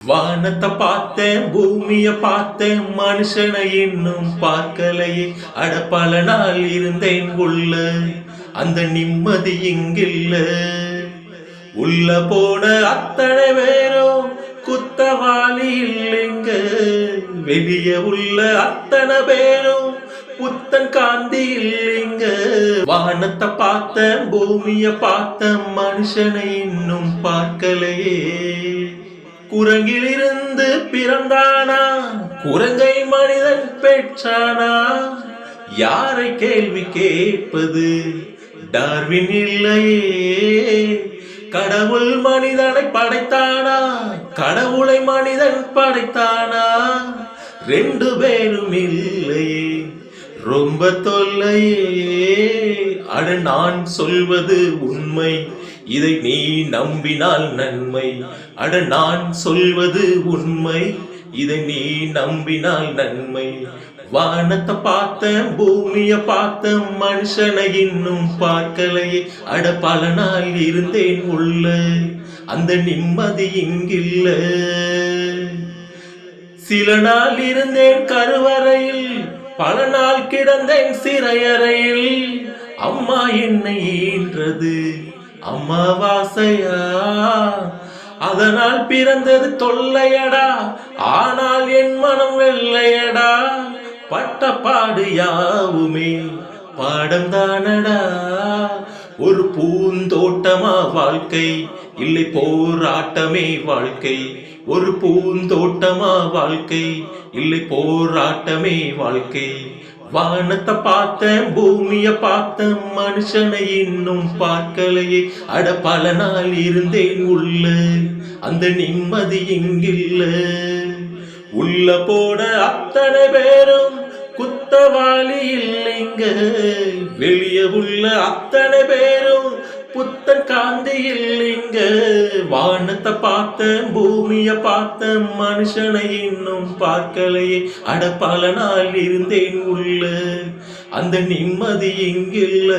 வானத்தை பார்த்தேன், பூமிய பார்த்தேன், மனுஷனை இன்னும் பார்க்கலையே. அட பல நாள் இருந்தேன் உள்ள, அந்த நிம்மதி இங்கில்ல. உள்ள போன அத்தனை பேரும் குத்தவாளி இல்லைங்க, வெளியே உள்ள அத்தனை பேரும் புத்தன் காந்தி இல்லைங்க. வானத்தை பார்த்தேன், பூமிய பார்த்தேன், மனுஷனை இன்னும் பார்க்கலையே. குரங்கிலிருந்து பிறந்தானா, குரங்கை மனிதன் பெற்றானா? யாரை கேள்வி கேட்பது, டார்வின் இல்லையே. கடவுள் மனிதனை படைத்தானா, கடவுளை மனிதன் படைத்தானா? ரெண்டு பேரும் இல்லையே, ரொம்ப தொல்லையே. அட நான் சொல்வது உண்மை, இதை நீ நம்பினால் நன்மை. அட நான் சொல்வது உண்மை, இதை நீ நம்பினால் நன்மை. வானத்தை பார்த்தேன், பூமிய பார்த்தேன், மனுஷனை இன்னும் பார்க்கலையே. அட பல நாள் இருந்தேன் உள்ள, அந்த நிம்மதி இங்கில்ல. சில நாள் இருந்தேன் கருவறையில், பல நாள் கிடந்தேன் சிறையறையில். அம்மா என்னை ஈன்றது அம்மாவாசையா, அதனால் பிறந்தது தொல்லையடா, ஆனால் என் மனம் வெள்ளையடா. பட்ட பாடு யாவுமே பாடம் தானடா. ஒரு பூந்தோட்டமா வாழ்க்கை, இல்லை போராட்டமே வாழ்க்கை. ஒரு பூந்தோட்டமா வாழ்க்கை, இல்லை போராட்டமே வாழ்க்கை. வானத்தை பார்த்தேன், பூமிய பார்த்தேன், மனுஷனை இன்னும் பார்க்கலையே. அட பல நாள் இருந்தேன் உள்ள, அந்த நிம்மதி இங்கில்ல. உள்ள போன அத்தனை பேரும் குத்தவாளி இல்லைங்க, வெளியே உள்ள அத்தனை பேரும் புத்தன் காந்தி இல்லைங்க. வானத்தை பார்த்தேன், பூமிய பார்த்தேன், மனுஷனை இன்னும் பார்க்கலையே. அட பல நாள் இருந்தேன் உள்ள, அந்த நிம்மதி இங்கில்ல.